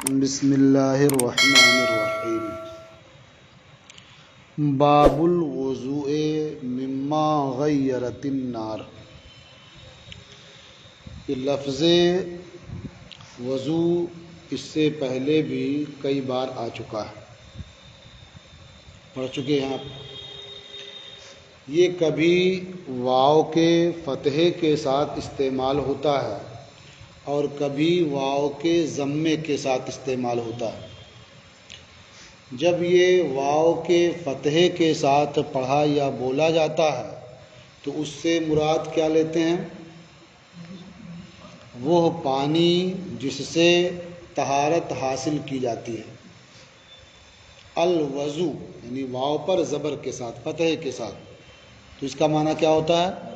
بسم اللہ الرحمن الرحیم۔ باب الوضوء مما غیرت النار۔ یہ لفظ وضو اس سے پہلے بھی کئی بار آ چکا ہے، پڑھ چکے ہیں آپ۔ یہ کبھی واو کے فتحے کے ساتھ استعمال ہوتا ہے اور کبھی واو کے ضمے کے ساتھ استعمال ہوتا ہے۔ جب یہ واو کے فتحے کے ساتھ پڑھا یا بولا جاتا ہے تو اس سے مراد کیا لیتے ہیں؟ وہ پانی جس سے طہارت حاصل کی جاتی ہے۔ الوضو یعنی واو پر زبر کے ساتھ، فتحے کے ساتھ، تو اس کا معنی کیا ہوتا ہے؟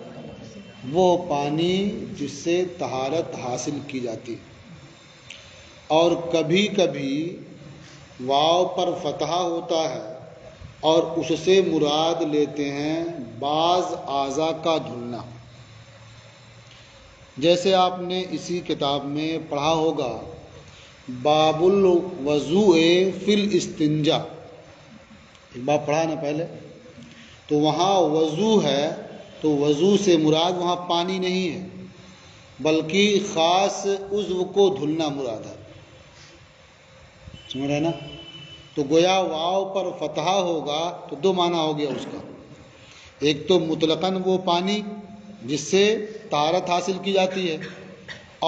وہ پانی جس سے طہارت حاصل کی جاتی ہے۔ اور کبھی کبھی واو پر فتحہ ہوتا ہے اور اس سے مراد لیتے ہیں بعض اعضاء کا دھلنا۔ جیسے آپ نے اسی کتاب میں پڑھا ہوگا باب الوضوء فی الاستنجاء، ایک بار پڑھا نا پہلے، تو وہاں وضو ہے تو وضو سے مراد وہاں پانی نہیں ہے بلکہ خاص عضو کو دھلنا مراد ہے، سمجھ رہے نا؟ تو گویا واو پر فتحہ ہوگا تو دو معنی ہو گیا اس کا، ایک تو مطلقاً وہ پانی جس سے طہارت حاصل کی جاتی ہے،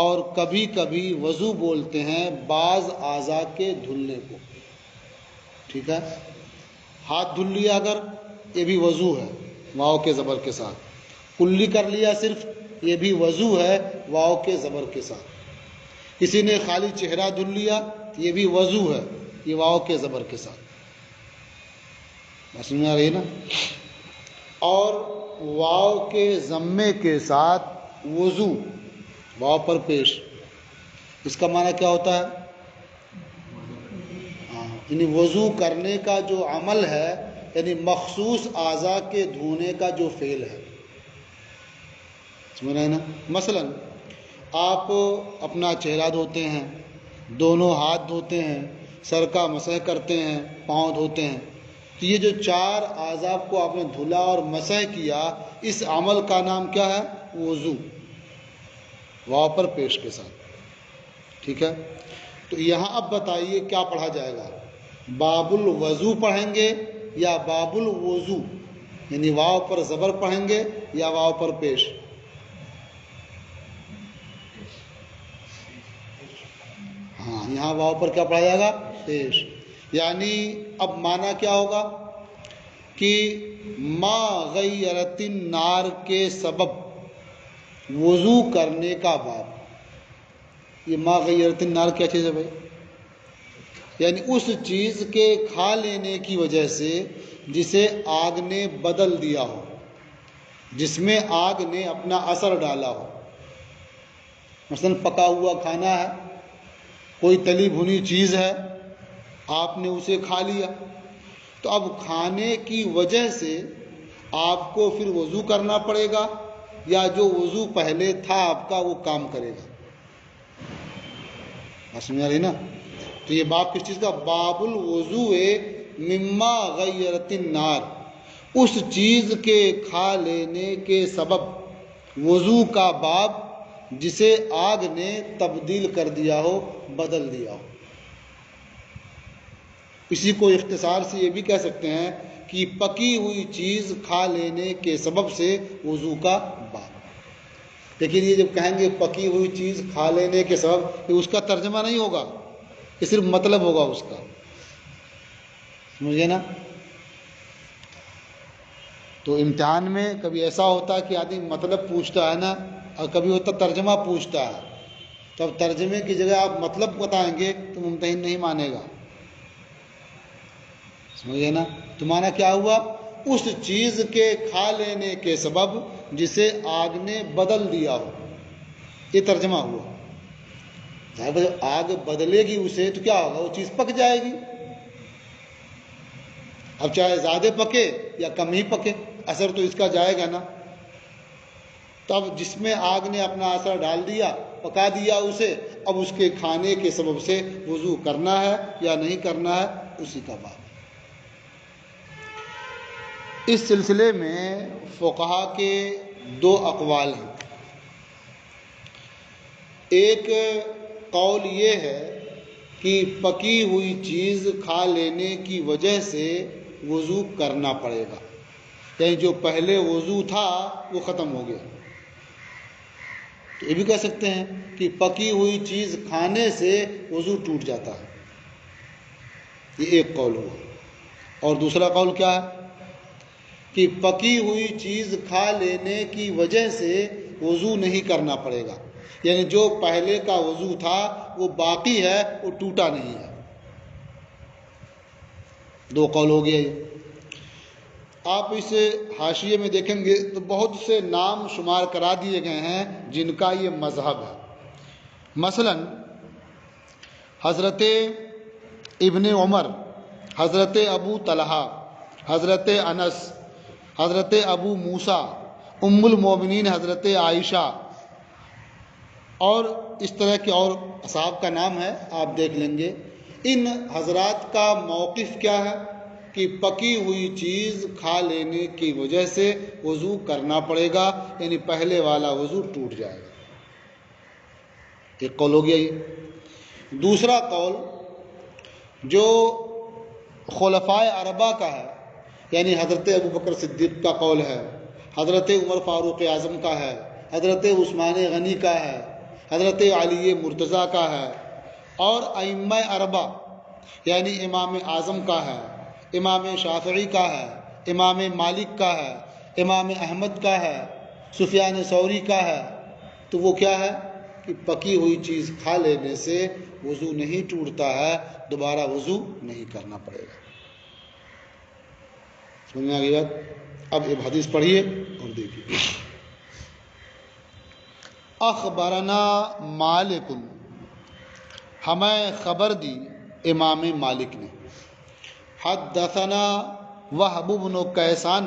اور کبھی کبھی وضو بولتے ہیں بعض اعضاء کے دھلنے کو، ٹھیک ہے؟ ہاتھ دھل لیا اگر، یہ بھی وضو ہے واو کے زبر کے ساتھ، کلی کر لیا صرف، یہ بھی وضو ہے واو کے زبر کے ساتھ، کسی نے خالی چہرہ دھل لیا یہ بھی وضو ہے، یہ واو کے زبر کے ساتھ، سمجھ آ رہی نا؟ اور واو کے ضمے کے ساتھ وضو، واو پر پیش، اس کا معنی کیا ہوتا ہے؟ یعنی وضو کرنے کا جو عمل ہے، یعنی مخصوص اعضاء کے دھونے کا جو فعل ہے، سمجھ رہے ہیں نا؟ مثلا آپ اپنا چہرہ دھوتے ہیں، دونوں ہاتھ دھوتے ہیں، سر کا مسح کرتے ہیں، پاؤں دھوتے ہیں، تو یہ جو چار اعضاء کو آپ نے دھلا اور مسح کیا، اس عمل کا نام کیا ہے؟ وضو، واو پر پیش کے ساتھ، ٹھیک ہے؟ تو یہاں اب بتائیے کیا پڑھا جائے گا؟ باب الوضو پڑھیں گے یا باب الوضو، یعنی واو پر زبر پڑھیں گے یا واو پر پیش؟ ہاں، یہاں واو پر کیا پڑھا جائے گا؟ پیش، یعنی اب معنی کیا ہوگا کہ ما غیرت النار کے سبب وضو کرنے کا باب۔ یہ ما غیرت النار کیا چیز ہے بھائی؟ یعنی اس چیز کے کھا لینے کی وجہ سے جسے آگ نے بدل دیا ہو، جس میں آگ نے اپنا اثر ڈالا ہو، مثلا پکا ہوا کھانا ہے، کوئی تلی بھنی چیز ہے، آپ نے اسے کھا لیا، تو اب کھانے کی وجہ سے آپ کو پھر وضو کرنا پڑے گا یا جو وضو پہلے تھا آپ کا وہ کام کرے گا؟ سمجھ آ رہی نا؟ تو یہ باب کس چیز کا؟ باب الوضوء مما غیرت النار، اس چیز کے کھا لینے کے سبب وضو کا باب جسے آگ نے تبدیل کر دیا ہو، بدل دیا ہو۔ اسی کو اختصار سے یہ بھی کہہ سکتے ہیں کہ پکی ہوئی چیز کھا لینے کے سبب سے وضو کا باب۔ لیکن یہ جب کہیں گے پکی ہوئی چیز کھا لینے کے سبب، یہ اس کا ترجمہ نہیں ہوگا، یہ صرف مطلب ہوگا اس کا، سمجھے نا؟ تو امتحان میں کبھی ایسا ہوتا ہے کہ آدمی مطلب پوچھتا ہے نا، اور کبھی ہوتا ترجمہ پوچھتا ہے، تو اب ترجمے کی جگہ آپ مطلب بتائیں گے تو ممتحن نہیں مانے گا، سمجھے نا؟ تو معنی کیا ہوا؟ اس چیز کے کھا لینے کے سبب جسے آگ نے بدل دیا ہو، یہ ترجمہ ہوا۔ جب آگ بدلے گی اسے تو کیا ہوگا؟ وہ چیز پک جائے گی، اب چاہے زیادہ پکے یا کم ہی پکے، اثر تو اس کا جائے گا نا۔ تب جس میں آگ نے اپنا اثر ڈال دیا، پکا دیا اسے، اب اس کے کھانے کے سبب سے وضو کرنا ہے یا نہیں کرنا ہے، اسی کا باب۔ اس سلسلے میں فقہا کے دو اقوال ہیں۔ ایک قول یہ ہے کہ پکی ہوئی چیز کھا لینے کی وجہ سے وضو کرنا پڑے گا، یعنی جو پہلے وضو تھا وہ ختم ہو گیا۔ تو یہ بھی کہہ سکتے ہیں کہ پکی ہوئی چیز کھانے سے وضو ٹوٹ جاتا ہے، یہ ایک قول ہوا۔ اور دوسرا قول کیا ہے کہ پکی ہوئی چیز کھا لینے کی وجہ سے وضو نہیں کرنا پڑے گا، یعنی جو پہلے کا وضو تھا وہ باقی ہے، وہ ٹوٹا نہیں ہے۔ دو قول ہو گیا یہ۔ آپ اس حاشیے میں دیکھیں گے تو بہت سے نام شمار کرا دیے گئے ہیں جن کا یہ مذہب ہے۔ مثلا حضرت ابن عمر، حضرت ابو طلحہ، حضرت انس، حضرت ابو موسیٰ، ام المومنین حضرت عائشہ، اور اس طرح کے اور اصحاب کا نام ہے، آپ دیکھ لیں گے۔ ان حضرات کا موقف کیا ہے کہ پکی ہوئی چیز کھا لینے کی وجہ سے وضو کرنا پڑے گا، یعنی پہلے والا وضو ٹوٹ جائے گا۔ ایک قول ہو گیا یہ۔ دوسرا قول جو خلفائے اربعہ کا ہے، یعنی حضرت ابوبکر صدیق کا قول ہے، حضرت عمر فاروق اعظم کا ہے، حضرت عثمان غنی کا ہے، حضرت علی مرتضیٰ کا ہے، اور ائمہ اربعہ یعنی امام اعظم کا ہے، امام شافعی کا ہے، امام مالک کا ہے، امام احمد کا ہے، سفیان ثوری کا ہے۔ تو وہ کیا ہے کہ پکی ہوئی چیز کھا لینے سے وضو نہیں ٹوٹتا ہے، دوبارہ وضو نہیں کرنا پڑے گا۔ سمجھ میں آ گئی بات؟ اب ایک حدیث پڑھیے اور دیکھیے۔ اخبرنا مالک، ہمیں خبر دی امام مالک نے، حدثنا وہب بن کیسان،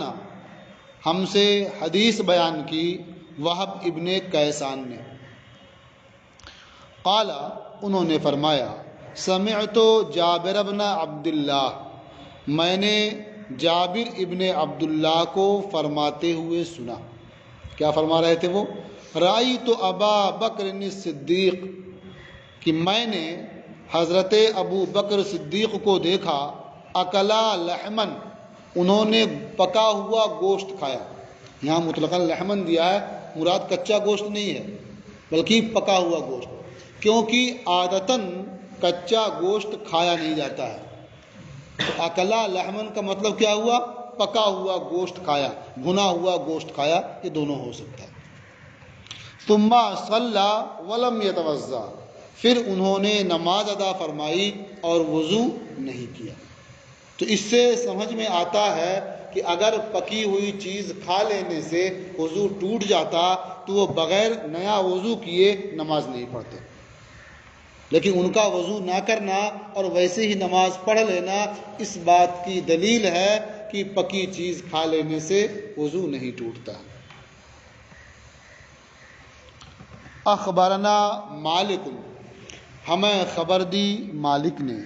ہم سے حدیث بیان کی وہب ابن کیسان نے، قال، انہوں نے فرمایا، سمعت جابر بن عبداللہ، میں نے جابر ابن عبداللہ کو فرماتے ہوئے سنا۔ کیا فرما رہے تھے وہ؟ رأیت ابا بکر صدیق، کہ میں نے حضرت ابو بکر صدیق کو دیکھا، اکلا لحمن، انہوں نے پکا ہوا گوشت کھایا۔ یہاں مطلقاً لحمن دیا ہے، مراد کچا گوشت نہیں ہے بلکہ پکا ہوا گوشت، کیونکہ عادتاً کچا گوشت کھایا نہیں جاتا ہے۔ تو اکلا لحمن کا مطلب کیا ہوا؟ پکا ہوا گوشت کھایا، بھنا ہوا گوشت کھایا، یہ دونوں ہو سکتا ہے۔ ثم صلی ولم یتوضا، پھر انہوں نے نماز ادا فرمائی اور وضو نہیں کیا۔ تو اس سے سمجھ میں آتا ہے کہ اگر پکی ہوئی چیز کھا لینے سے وضو ٹوٹ جاتا تو وہ بغیر نیا وضو کیے نماز نہیں پڑھتے، لیکن ان کا وضو نہ کرنا اور ویسے ہی نماز پڑھ لینا اس بات کی دلیل ہے کہ پکی چیز کھا لینے سے وضو نہیں ٹوٹتا۔ اخبرنا مالک، ہمیں خبر دی مالک نے،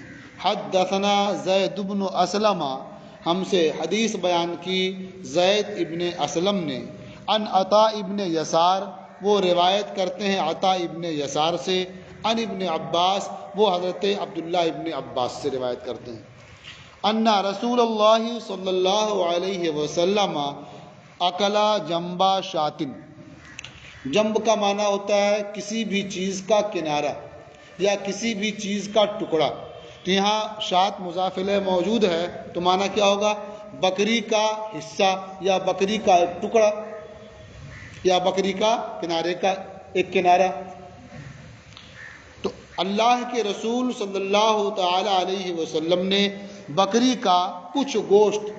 حدثنا زید بن اسلم، ہم سے حدیث بیان کی زید ابن اسلم نے، عن عطاء ابن یسار، وہ روایت کرتے ہیں عطاء ابن یسار سے، عن ابن عباس، وہ حضرت عبداللہ ابن عباس سے روایت کرتے ہیں، ان رسول اللہ صلی اللہ علیہ وسلم اکلا جنبا شاتن، جنب کا معنی ہوتا ہے کسی بھی چیز کا کنارہ یا کسی بھی چیز کا ٹکڑا۔ تو یہاں شات مضاف الیہ موجود ہے تو معنی کیا ہوگا؟ بکری کا حصہ یا بکری کا ایک ٹکڑا یا بکری کا کنارے کا ایک کنارہ۔ تو اللہ کے رسول صلی اللہ تعالی علیہ وسلم نے بکری کا کچھ گوشت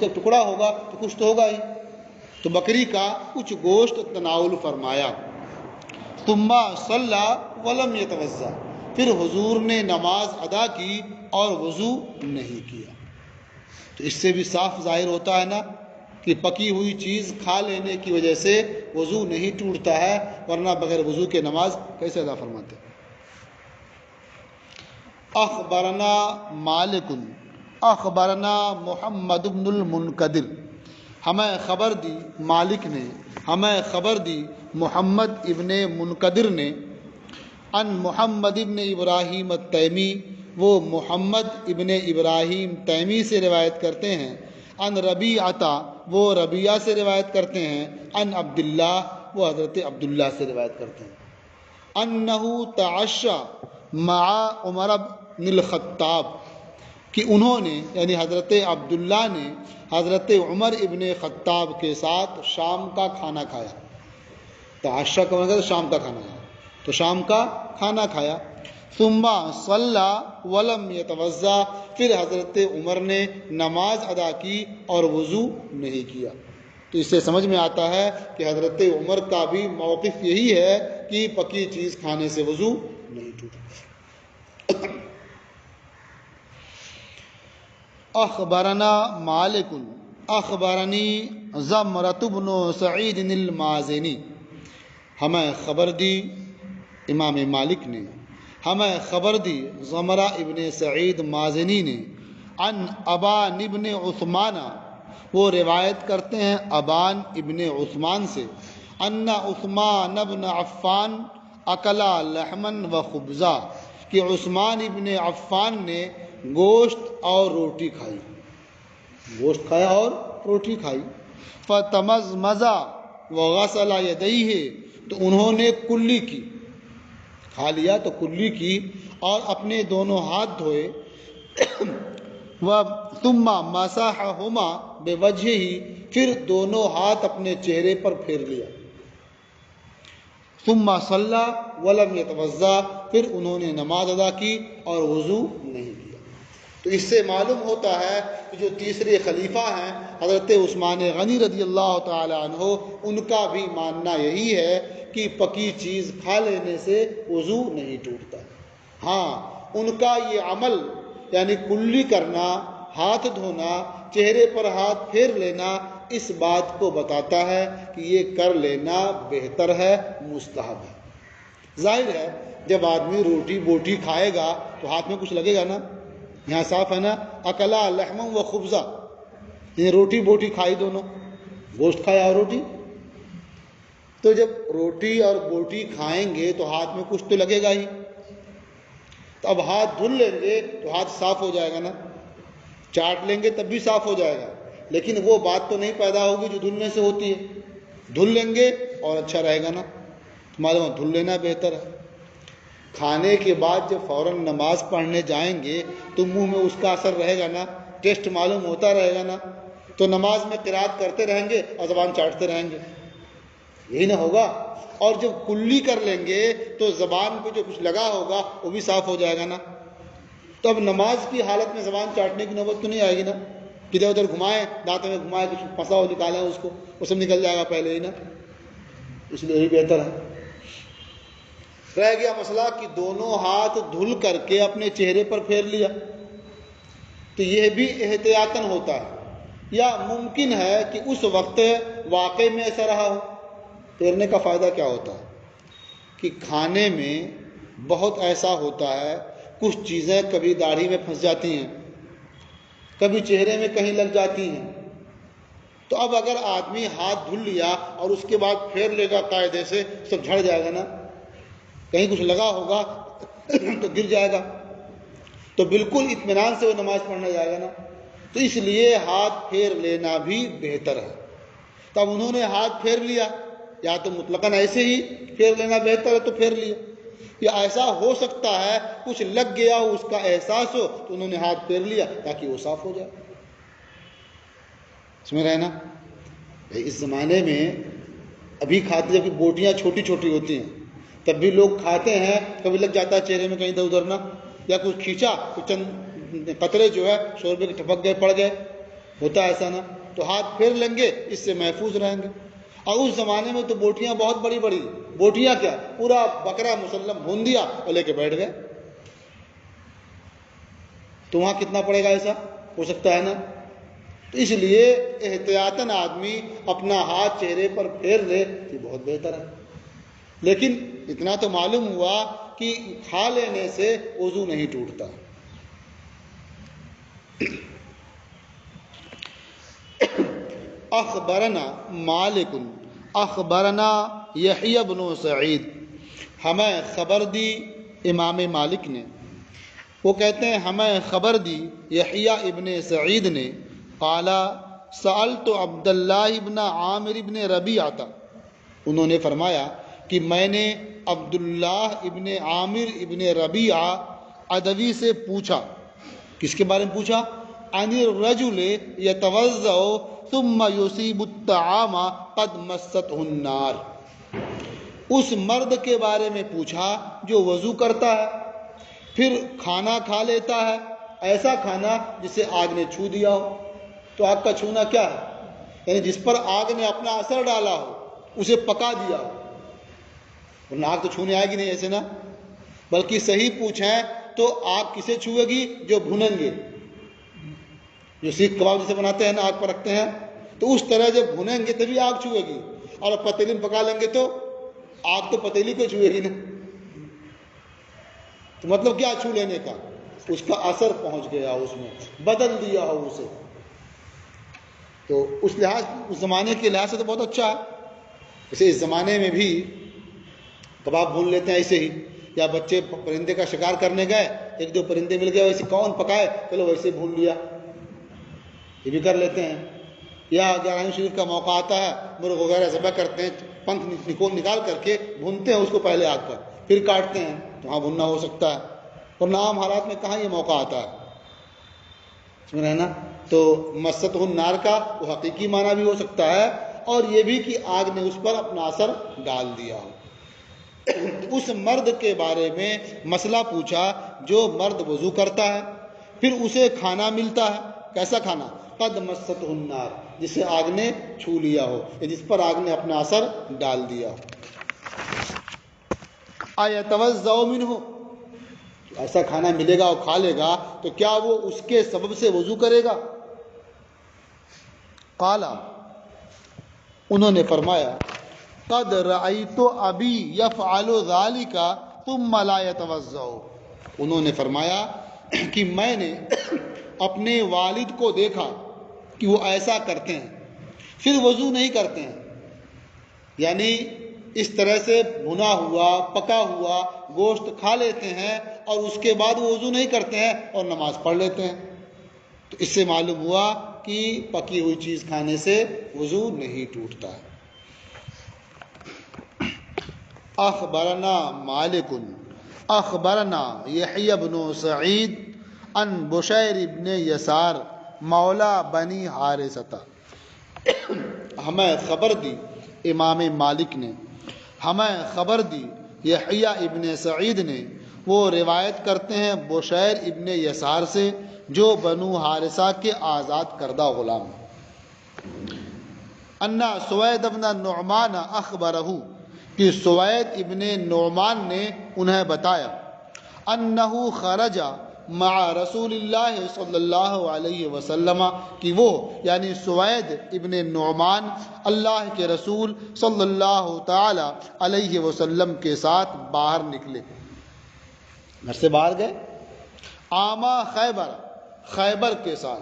کا ٹکڑا ہوگا تو کچھ تو ہوگا ہی، تو بکری کا کچھ گوشت تناول فرمایا۔ ثم صلی ولم یتوضا، پھر حضور نے نماز ادا کی اور وضو نہیں کیا۔ تو اس سے بھی صاف ظاہر ہوتا ہے نا کہ پکی ہوئی چیز کھا لینے کی وجہ سے وضو نہیں ٹوٹتا ہے، ورنہ بغیر وضو کے نماز کیسے ادا فرماتے ہیں؟ اخبرنا مالک اخبرنا محمد بن المنکدر، ہمیں خبر دی مالک نے، ہمیں خبر دی محمد ابن منکدر نے، ان محمد ابن ابراہیم التیمی، وہ محمد ابن ابراہیم تیمی سے روایت کرتے ہیں، ان ربیعہ، وہ ربیعہ سے روایت کرتے ہیں، ان عبداللہ، وہ حضرت عبداللہ سے روایت کرتے ہیں، انہو تعشى مع عمر بن الخطاب، کہ انہوں نے یعنی حضرت عبداللہ نے حضرت عمر ابن خطاب کے ساتھ شام کا کھانا کھایا۔ تعشى کا مطلب شام کا کھانا کھایا، تو شام کا کھانا کھایا۔ ثم صلی ولم یتوضا، پھر حضرت عمر نے نماز ادا کی اور وضو نہیں کیا۔ تو اس سے سمجھ میں آتا ہے کہ حضرت عمر کا بھی موقف یہی ہے کہ پکی چیز کھانے سے وضو نہیں ٹوٹتا۔ اخبرنا مالک اخبرنی زمرۃ بن سعید المازنی، ہمیں خبر دی امام مالک نے، ہمیں خبر دی زمرہ ابن سعید مازنی نے، عن ابان ابن عثمان، وہ روایت کرتے ہیں ابان ابن عثمان سے، ان عثمان بن عفان اکلا لحما و خبزا، کہ عثمان ابن عفان نے گوشت اور روٹی کھائی، گوشت کھایا اور روٹی کھائی۔ فتمزمز وغسل یدیہ، تو انہوں نے کلی کی، کھا لیا تو کلی کی اور اپنے دونوں ہاتھ دھوئے، ثم مسحہما بوجہہ، پھر دونوں ہاتھ اپنے چہرے پر پھیر لیا، ثم صلی ولم یتوضا، پھر انہوں نے نماز ادا کی اور وضو نہیں کیا۔ تو اس سے معلوم ہوتا ہے کہ جو تیسرے خلیفہ ہیں حضرت عثمان غنی رضی اللہ تعالی عنہ، ان کا بھی ماننا یہی ہے کہ پکی چیز کھا لینے سے وضو نہیں ٹوٹتا۔ ہاں، ان کا یہ عمل یعنی کلی کرنا، ہاتھ دھونا، چہرے پر ہاتھ پھیر لینا، اس بات کو بتاتا ہے کہ یہ کر لینا بہتر ہے، مستحب ہے۔ ظاہر ہے جب آدمی روٹی بوٹی کھائے گا تو ہاتھ میں کچھ لگے گا نا، یہاں صاف ہے نا، اکلا لحما و خبزا، یہ روٹی بوٹی کھائی، دونوں گوشت کھایا اور روٹی۔ تو جب روٹی اور بوٹی کھائیں گے تو ہاتھ میں کچھ تو لگے گا ہی، تو اب ہاتھ دھل لیں گے تو ہاتھ صاف ہو جائے گا نا، چاٹ لیں گے تب بھی صاف ہو جائے گا، لیکن وہ بات تو نہیں پیدا ہوگی جو دھلنے سے ہوتی ہے۔ دھل لیں گے اور اچھا رہے گا نا، معلوم دھل لینا بہتر ہے۔ کھانے کے بعد جب فوراً نماز پڑھنے جائیں گے تو منہ میں اس کا اثر رہے گا نا، ٹیسٹ معلوم ہوتا رہے گا نا، تو نماز میں قرات کرتے رہیں گے اور زبان چاٹتے رہیں گے، یہی نہ ہوگا۔ اور جب کلی کر لیں گے تو زبان پہ جو کچھ لگا ہوگا وہ بھی صاف ہو جائے گا نا، تو اب نماز کی حالت میں زبان چاٹنے کی نوبت تو نہیں آئے گی نا، کدھر ادھر گھمائیں، دانتوں میں گھمائیں، کچھ پھنسا ہو نکالیں اس کو، وہ سب نکل جائے گا پہلے ہی نا، اس لیے یہی بہتر ہے۔ رہ گیا مسئلہ کہ دونوں ہاتھ دھل کر کے اپنے چہرے پر پھیر لیا، تو یہ بھی احتیاطاً ہوتا ہے، یا ممکن ہے کہ اس وقت واقع میں ایسا رہا ہو۔ پھیرنے کا فائدہ کیا ہوتا ہے کہ کھانے میں بہت ایسا ہوتا ہے، کچھ چیزیں کبھی داڑھی میں پھنس جاتی ہیں، کبھی چہرے میں کہیں لگ جاتی ہیں، تو اب اگر آدمی ہاتھ دھل لیا اور اس کے بعد پھیر لے گا قاعدے سے، سب جھڑ جائے گا نا، کہیں کچھ لگا ہوگا تو گر جائے گا، تو بالکل اطمینان سے وہ نماز پڑھنے جائے گا نا، تو اس لیے ہاتھ پھیر لینا بھی بہتر ہے۔ تب انہوں نے ہاتھ پھیر لیا، یا تو مطلقاً ایسے ہی پھیر لینا بہتر ہے تو پھیر لیا، یا ایسا ہو سکتا ہے کچھ لگ گیا ہو، اس کا احساس ہو، تو انہوں نے ہاتھ پھیر لیا تاکہ وہ صاف ہو جائے۔ سمجھ رہے ہیں نا؟ اس زمانے میں ابھی کھاتے جب کہ بوٹیاں چھوٹی چھوٹی ہوتی ہیں تب بھی لوگ کھاتے ہیں، کبھی لگ جاتا ہے چہرے میں کہیں ادھر ادھر نا، یا کچھ کھینچا تو چند قطرے جو ہے شوربے کے ٹپک گئے، پڑ گئے، ہوتا ہے ایسا نا، تو ہاتھ پھیر لیں گے، اس سے محفوظ رہیں گے۔ اور اس زمانے میں تو بوٹیاں بہت بڑی بڑی، بوٹیاں کیا پورا بکرا مسلم بھون دیا اور لے کے بیٹھ گئے، تو وہاں کتنا پڑے گا، ایسا ہو سکتا ہے نا۔ تو اس لیے احتیاطاً آدمی اپنا ہاتھ چہرے پر پھیر لے یہ بہت بہتر ہے، لیکن اتنا تو معلوم ہوا کہ کھا لینے سے وضو نہیں ٹوٹتا۔ اخبرنا مالک اخبرنا یحییٰ بن سعید، ہمیں خبر دی امام مالک نے، وہ کہتے ہیں ہمیں خبر دی یحییٰ ابن سعید نے، قال سألت عبد اللہ ابن عامر ابن ربیعہ، انہوں نے فرمایا کہ میں نے عبداللہ ابن عامر ابن ربیعہ ادوی سے پوچھا، کس کے بارے میں پوچھا؟ عن الرجل یتوضأ ثم یصیب الطعام قد مسته النار، اس مرد کے بارے میں پوچھا جو وضو کرتا ہے پھر کھانا کھا لیتا ہے، ایسا کھانا جسے آگ نے چھو دیا ہو۔ تو آگ کا چھونا کیا ہے؟ یعنی جس پر آگ نے اپنا اثر ڈالا ہو، اسے پکا دیا ہو، ورنہ آگ تو چھونے آئے گی نہیں ایسے نا، بلکہ صحیح پوچھیں تو آگ کسے چھوئے گی؟ جو بھنیں گے، جو سیخ کباب جسے بناتے ہیں نا آگ پر رکھتے ہیں، تو اس طرح جب بھنیں گے تبھی آگ چھوئے گی، اور پتیلی میں پکا لیں گے تو آگ تو پتیلی کو چھوئے گی نا۔ تو مطلب کیا چھو لینے کا؟ اس کا اثر پہنچ گیا اس میں، بدل دیا ہو اسے۔ تو اس زمانے کے لحاظ سے تو بہت اچھا ہے۔ جیسے اس زمانے میں بھی کباب بھون لیتے ہیں ایسے ہی، یا بچے پرندے کا شکار کرنے گئے، ایک دو پرندے مل گئے، ویسے کون پکائے، چلو ویسے بھون لیا، یہ بھی کر لیتے ہیں۔ یا گیارہویں شریف کا موقع آتا ہے، مرغ وغیرہ ذبح کرتے ہیں، پنکھ نکال کر کے بھونتے ہیں اس کو پہلے آگ پر، پھر کاٹتے ہیں، تو وہاں بھوننا ہو سکتا ہے، ورنہ عام حالات میں کہاں یہ موقع آتا ہے، سن رہے ہیں نا۔ تو مسته النار کا وہ حقیقی معنی بھی ہو سکتا ہے، اور یہ بھی کہ آگ نے اس پر اپنا اثر ڈال دیا ہو۔ اس مرد کے بارے میں مسئلہ پوچھا جو مرد وضو کرتا ہے پھر اسے کھانا ملتا ہے، کیسا کھانا؟ قد مسته النار، جسے آگ نے چھو لیا ہو یا جس پر آگ نے اپنا اثر ڈال دیا ہو۔ ایتوضأ منہ، ایسا کھانا ملے گا اور کھا لے گا تو کیا وہ اس کے سبب سے وضو کرے گا؟ قال، انہوں نے فرمایا قد رأیت ابی یفعل ذلک ثم لا یتوضأ، انہوں نے فرمایا کہ میں نے اپنے والد کو دیکھا کہ وہ ایسا کرتے ہیں پھر وضو نہیں کرتے ہیں، یعنی اس طرح سے بھنا ہوا پکا ہوا گوشت کھا لیتے ہیں اور اس کے بعد وہ وضو نہیں کرتے ہیں اور نماز پڑھ لیتے ہیں۔ تو اس سے معلوم ہوا کہ پکی ہوئی چیز کھانے سے وضو نہیں ٹوٹتا ہے۔ اخبرنا مالک اخبرنا یحییٰ بن سعید عن بشیر بن یسار مولا بنی حارثہ، ہمیں خبر دی امام مالک نے، ہمیں خبر دی یحییٰ ابن سعید نے، وہ روایت کرتے ہیں بشیر ابن یسار سے جو بنو حارثہ کے آزاد کردہ غلام، انا سوید ابن نعمان اخبرہ، کہ سوید ابن نعمان نے انہیں بتایا، انہ خرج مع رسول اللہ صلی اللہ علیہ وسلم، کہ وہ یعنی سوید ابن نعمان اللہ کے رسول صلی اللہ تعالی علیہ وسلم کے ساتھ باہر نکلے، گھر سے باہر گئے، آما خیبر، خیبر کے سال،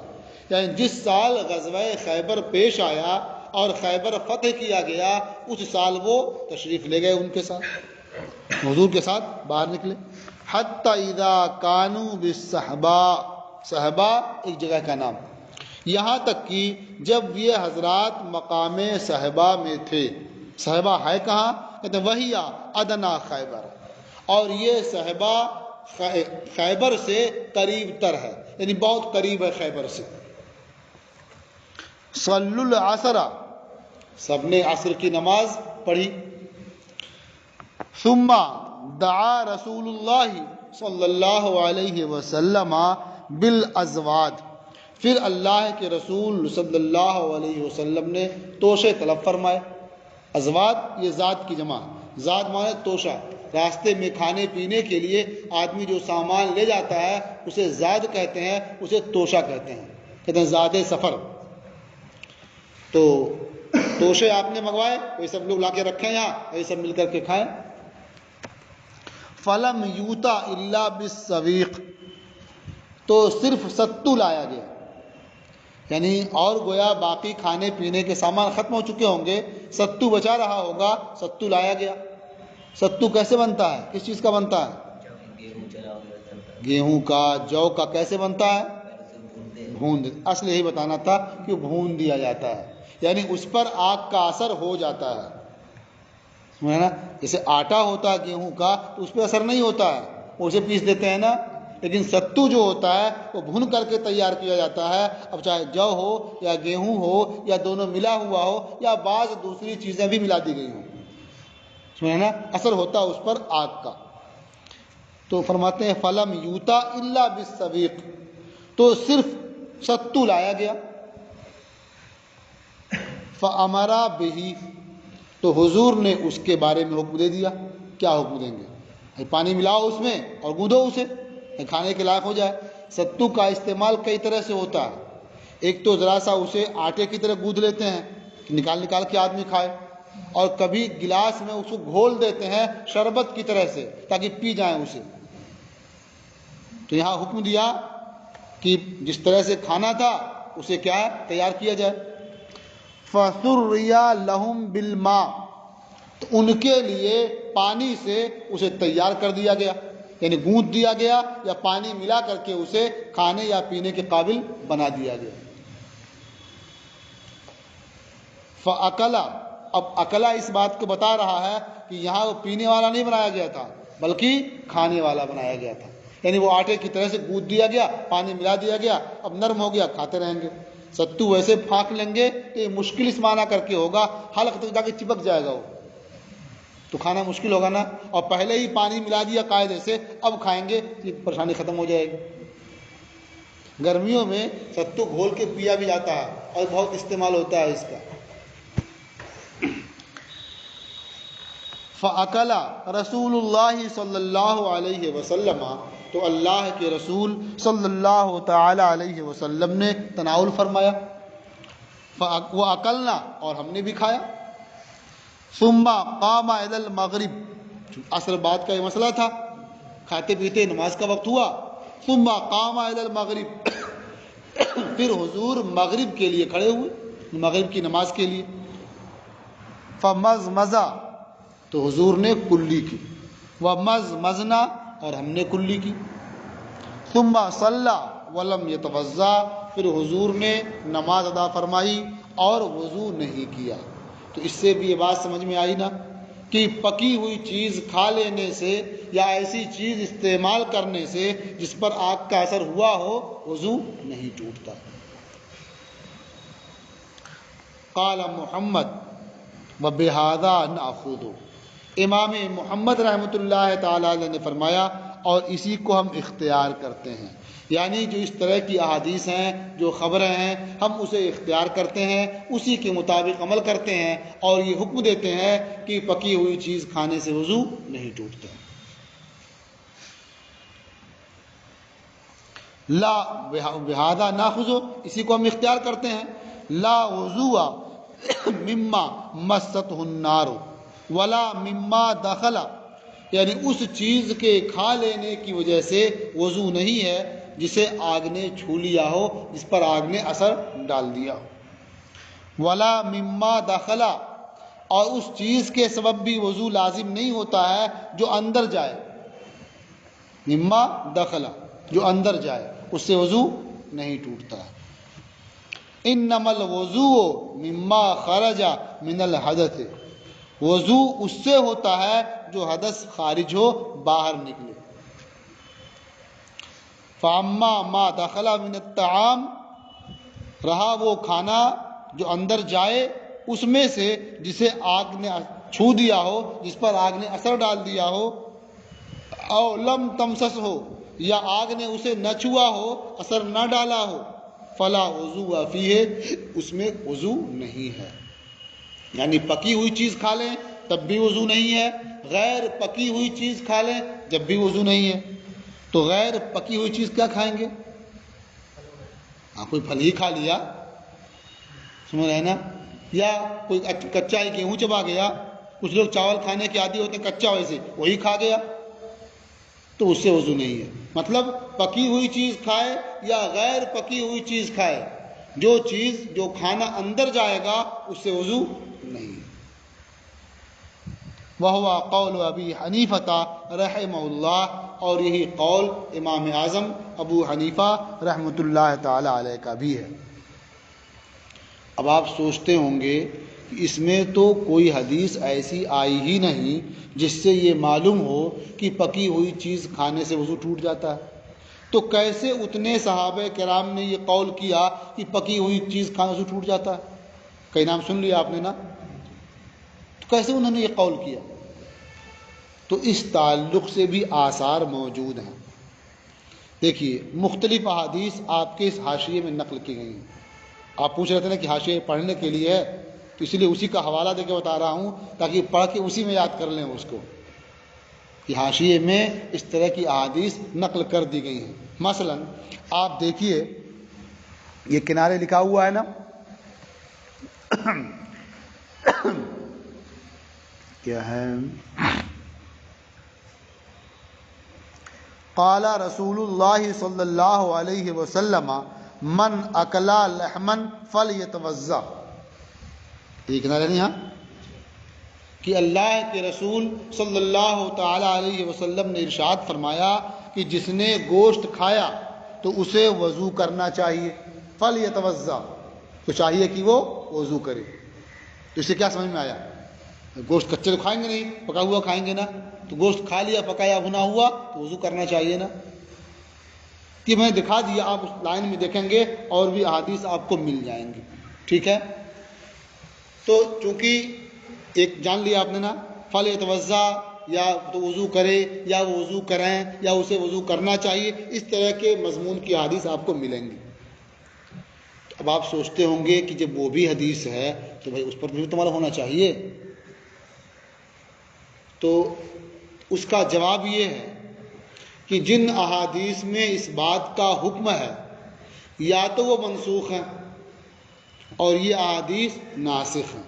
یعنی جس سال غزوہ خیبر پیش آیا اور خیبر فتح کیا گیا اس سال وہ تشریف لے گئے ان کے ساتھ، حضور کے ساتھ باہر نکلے۔ حتی اذا کانوا بالصحبا، صحبا ایک جگہ کا نام، یہاں تک کہ جب یہ حضرات مقام صحبا میں تھے، صحبا ہے کہاں؟ کہتے ہیں وہی ادنا خیبر، اور یہ صحبا خیبر سے قریب تر ہے، یعنی بہت قریب ہے خیبر سے۔ صلوا العصر، سب نے عصر کی نماز پڑھی، ثم دعا رسول اللہ صلی اللہ علیہ وسلم بالازواد، پھر اللہ کے رسول صلی اللہ علیہ وسلم نے توشے طلب فرمائے۔ ازواد یہ ذات کی جمع، ذات مانے توشہ، راستے میں کھانے پینے کے لیے آدمی جو سامان لے جاتا ہے اسے زاد کہتے ہیں، اسے توشہ کہتے ہیں، کہتے ہیں زاد سفر۔ تو توشے آپ نے منگوائے، یہ سب لوگ لا کے رکھیں یہاں، یہ سب مل کر کے کھائیں۔ فلم یوتا الا بالسویق، تو صرف ستو لایا گیا، یعنی اور گویا باقی کھانے پینے کے سامان ختم ہو چکے ہوں گے، ستو بچا رہا ہوگا، ستو لایا گیا۔ ستو کیسے بنتا ہے؟ کس چیز کا بنتا ہے؟ گیہوں کا، جو کا۔ کیسے بنتا ہے؟ بھون۔ اصل یہی بتانا تھا کہ بھون دیا جاتا ہے، یعنی اس پر آگ کا اثر ہو جاتا ہے، سمجھا نا؟ جیسے آٹا ہوتا ہے گیہوں کا تو اس پہ اثر نہیں ہوتا ہے، اسے پیس دیتے ہیں نا، لیکن ستو جو ہوتا ہے وہ بھون کر کے تیار کیا جاتا ہے۔ اب چاہے جو ہو یا گیہوں ہو یا دونوں ملا ہوا ہو یا بعض دوسری چیزیں بھی ملا دی گئی ہوں، سمجھا نا؟ اثر ہوتا ہے اس پر آگ کا۔ تو فرماتے ہیں فلم یوتا الا بالسویق، تو صرف ستو لایا گیا۔ فامرا بہی، تو حضور نے اس کے بارے میں حکم دے دیا۔ کیا حکم دیں گے؟ پانی ملاؤ اس میں اور گودو اسے، کھانے کے لائق ہو جائے۔ ستو کا استعمال کئی طرح سے ہوتا ہے، ایک تو ذرا سا اسے آٹے کی طرح گود لیتے ہیں کہ نکال کے آدمی کھائے، اور کبھی گلاس میں اس کو گھول دیتے ہیں شربت کی طرح سے تاکہ پی جائیں اسے۔ تو یہاں حکم دیا کہ جس طرح سے کھانا تھا اسے کیا ہے؟ تیار کیا جائے۔ فَسُرِّيَ لَهُمْ بِالْمَاءِ، تو ان کے لیے پانی سے اسے تیار کر دیا گیا، یعنی گوندھ دیا گیا یا پانی ملا کر کے اسے کھانے یا پینے کے قابل بنا دیا گیا۔ فَأَكَلَ، اب اکلا اس بات کو بتا رہا ہے کہ یہاں وہ پینے والا نہیں بنایا گیا تھا بلکہ کھانے والا بنایا گیا تھا، یعنی وہ آٹے کی طرح سے گوندھ دیا گیا، پانی ملا دیا گیا، اب نرم ہو گیا، کھاتے رہیں گے۔ ستو ویسے پھانک لیں گے تو یہ مشکل اس معنی کر کے ہوگا، حلق تک جا کے چپک جائے گا وہ، تو کھانا مشکل ہوگا نا، اور پہلے ہی پانی ملا دیا قاعدے سے، اب کھائیں گے یہ پریشانی ختم ہو جائے گی۔ گرمیوں میں ستو گھول کے پیا بھی جاتا ہے اور بہت استعمال ہوتا ہے اس کا۔ فَأَكَلَ رسول اللہ صلی اللہ علیہ وسلم، تو اللہ کے رسول صلی اللہ تعالی علیہ وسلم نے تناول فرمایا۔ وَأَكَلْنَا، اور ہم نے بھی کھایا۔ ثُمَّ قَامَ إِلَى الْمَغْرِبِ، عصر بعد کا یہ مسئلہ تھا، کھاتے پیتے نماز کا وقت ہوا۔ ثُمَّ قَامَ إِلَى الْمَغْرِبِ، پھر حضور مغرب کے لیے کھڑے ہوئے، مغرب کی نماز کے لیے۔ فَمَزْمَزَ، تو حضور نے کلی کی۔ وَمَزْمَزْنَا، اور ہم نے کلی کی۔ ثُمَّ صَلَّى وَلَمْ يَتَوَضَّأْ، پھر حضور نے نماز ادا فرمائی اور وضو نہیں کیا۔ تو اس سے بھی یہ بات سمجھ میں آئی نا کہ پکی ہوئی چیز کھا لینے سے یا ایسی چیز استعمال کرنے سے جس پر آگ کا اثر ہوا ہو وضو نہیں ٹوٹتا۔ قال محمد وبہذا ناخذ، امام محمد رحمۃ اللہ تعالی علیہ نے فرمایا اور اسی کو ہم اختیار کرتے ہیں، یعنی جو اس طرح کی احادیث ہیں، جو خبریں ہیں، ہم اسے اختیار کرتے ہیں، اسی کے مطابق عمل کرتے ہیں، اور یہ حکم دیتے ہیں کہ پکی ہوئی چیز کھانے سے وضو نہیں ٹوٹتا۔ لا بہذا ناخذ، اسی کو ہم اختیار کرتے ہیں۔ لا وضوء مما مستہ النار ولا مما دخل، یعنی اس چیز کے کھا لینے کی وجہ سے وضو نہیں ہے جسے آگ نے چھو لیا ہو، جس پر آگ نے اثر ڈال دیا ہو۔ ولا مما دخل، اور اس چیز کے سبب بھی وضو لازم نہیں ہوتا ہے جو اندر جائے۔ مما دخل، جو اندر جائے، اس سے وضو نہیں ٹوٹتا ہے۔ انما الوضوء مما خرج من الحدث، وضو اس سے ہوتا ہے جو حدث خارج ہو، باہر نکلے۔ فاما ما دخل من الطعام، رہا وہ کھانا جو اندر جائے اس میں سے جسے آگ نے چھو دیا ہو، جس پر آگ نے اثر ڈال دیا ہو، او لم تمسس ہو، یا آگ نے اسے نہ چھوا ہو، اثر نہ ڈالا ہو، فلا وضو فیہ، اس میں وضو نہیں ہے۔ یعنی پکی ہوئی چیز کھا لیں تب بھی وضو نہیں ہے، غیر پکی ہوئی چیز کھا لیں جب بھی وضو نہیں ہے۔ تو غیر پکی ہوئی چیز کیا کھائیں گے؟ کوئی پھل ہی کھا لیا، سمجھ رہے نا، یا کوئی کچا ہی گیہوں چبا گیا، کچھ لوگ چاول کھانے کے عادی ہوتے ہیں کچا، ویسے وہی کھا گیا، تو اس سے وضو نہیں ہے۔ مطلب پکی ہوئی چیز کھائے یا غیر پکی ہوئی چیز کھائے، جو چیز جو کھانا اندر جائے گا اس سے وضو نہیں۔ وہو قول ابی حنیفہ رحمہ اللہ، اور یہی قول امام اعظم ابو حنیفہ رحمۃ اللہ تعالی علیہ کا بھی ہے۔ اب آپ سوچتے ہوں گے کہ اس میں تو کوئی حدیث ایسی آئی ہی نہیں جس سے یہ معلوم ہو کہ پکی ہوئی چیز کھانے سے وضو ٹوٹ جاتا ہے، تو کیسے اتنے صحابہ کرام نے یہ قول کیا کہ پکی ہوئی چیز کھانے سے ٹوٹ جاتا ہے؟ کئی نام سن لیا آپ نے نا، تو کیسے انہوں نے یہ قول کیا؟ تو اس تعلق سے بھی آثار موجود ہیں۔ دیکھیے مختلف احادیث آپ کے اس حاشیے میں نقل کی گئی ہیں۔ آپ پوچھ رہے تھے نا کہ حاشیے پڑھنے کے لیے ہے، تو اس لیے اسی کا حوالہ دے کے بتا رہا ہوں تاکہ پڑھ کے اسی میں یاد کر لیں اس کو، کہ حاشیے میں اس طرح کی احادیث نقل کر دی گئی ہیں۔ مثلا آپ دیکھیے یہ کنارے لکھا ہوا ہے نا، کیا ہے؟ قال رسول اللہ صلی اللہ علیہ وسلم من اکلا لحمن فلیتوضا، یہ کنارے نہیں، ہاں، کہ اللہ کے رسول صلی اللہ تعالی علیہ وسلم نے ارشاد فرمایا کہ جس نے گوشت کھایا تو اسے وضو کرنا چاہیے، فلیتوضا، تو چاہیے کہ وہ وضو کرے۔ تو اس سے کیا سمجھ میں آیا؟ گوشت کچے تو کھائیں گے نہیں، پکا ہوا کھائیں گے نا، تو گوشت کھا لیا پکایا بھنا ہوا تو وضو کرنا چاہیے نا۔ یہ میں نے دکھا دیا، آپ اس لائن میں دیکھیں گے اور بھی احادیث آپ کو مل جائیں گے، ٹھیک ہے؟ تو چونکہ ایک جان لیا آپ نے نا، فلیتوضا، یا تو وضو کرے یا وہ وضو کریں یا اسے وضو کرنا چاہیے، اس طرح کے مضمون کی حدیث آپ کو ملیں گی۔ اب آپ سوچتے ہوں گے کہ جب وہ بھی حدیث ہے تو بھائی اس پر بھی تمہارا ہونا چاہیے، تو اس کا جواب یہ ہے کہ جن احادیث میں اس بات کا حکم ہے یا تو وہ منسوخ ہیں اور یہ احادیث ناسخ ہیں،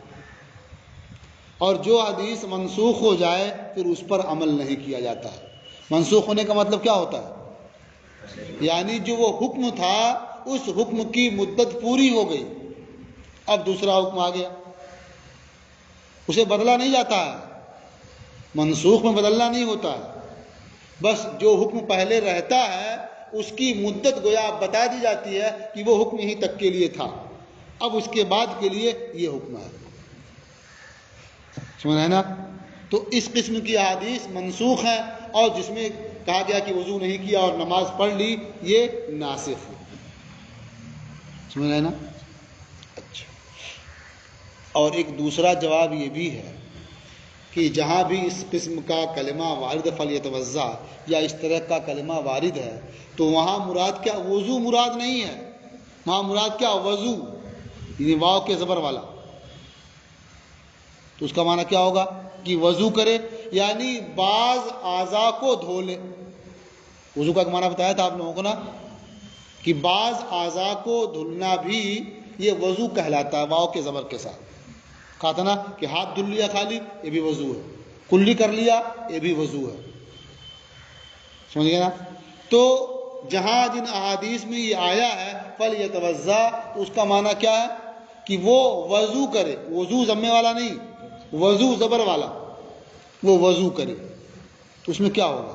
اور جو حدیث منسوخ ہو جائے پھر اس پر عمل نہیں کیا جاتا ہے۔ منسوخ ہونے کا مطلب کیا ہوتا ہے؟ یعنی جو وہ حکم تھا اس حکم کی مدت پوری ہو گئی، اب دوسرا حکم آ گیا، اسے بدلا نہیں جاتا ہے، منسوخ میں بدلنا نہیں ہوتا ہے، بس جو حکم پہلے رہتا ہے اس کی مدت گویا بتا دی جاتی ہے کہ وہ حکم یہیں تک کے لیے تھا، اب اس کے بعد کے لیے یہ حکم ہے، سمجھ رہے ہیں نا؟ تو اس قسم کی احادیث منسوخ ہیں، اور جس میں کہا گیا کہ وضو نہیں کیا اور نماز پڑھ لی یہ ناسخ ہے، سمجھ رہے ہیں نا؟ اچھا، اور ایک دوسرا جواب یہ بھی ہے کہ جہاں بھی اس قسم کا کلمہ وارد فلیتوضا یا اس طرح کا کلمہ وارد ہے تو وہاں مراد کیا؟ وضو مراد نہیں ہے، وہاں مراد کیا؟ وضو، یعنی واو کے زبر والا، تو اس کا معنی کیا ہوگا کہ وضو کرے، یعنی بعض اعضاء کو دھو لے۔ وضو کا معنی بتایا تھا آپ لوگوں کو نا کہ بعض اعضاء کو دھلنا بھی یہ وضو کہلاتا ہے، واو کے زبر کے ساتھ۔ کہا تھا نا کہ ہاتھ دھل لیا خالی یہ بھی وضو ہے، کلی کر لیا یہ بھی وضو ہے، سمجھ گئے نا؟ تو جہاں جن احادیث میں یہ آیا ہے فلیتوضا، تو اس کا معنی کیا ہے کہ وہ وضو کرے، وضو ضمے والا نہیں، وضو زبر والا، وہ وضو کرے، تو اس میں کیا ہوگا؟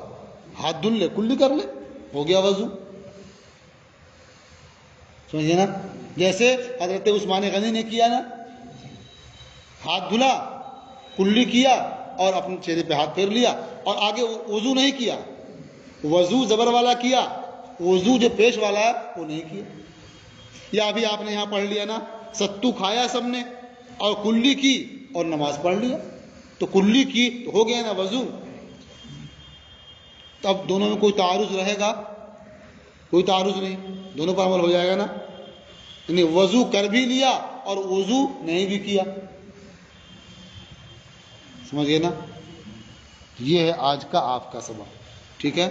ہاتھ دھل لے، کلی کر لے، ہو گیا وضو، سمجھے نا؟ جیسے حضرت عثمان غنی نے کیا نا، ہاتھ دھلا، کلی کیا اور اپنے چہرے پہ ہاتھ پھیر لیا، اور آگے وضو نہیں کیا، وضو زبر والا کیا، وضو جو پیش والا ہے وہ نہیں کیا۔ یا ابھی آپ نے یہاں پڑھ لیا نا، ستو کھایا سب نے اور کلی کی اور نماز پڑھ لیا، تو کلی کی تو ہو گیا نا وضو، تو اب دونوں میں کوئی تعارض رہے گا؟ کوئی تعارض نہیں، دونوں پر عمل ہو جائے گا نا، یعنی وضو کر بھی لیا اور وضو نہیں بھی کیا، سمجھئے نا؟ یہ ہے آج کا آپ کا سبق، ٹھیک ہے؟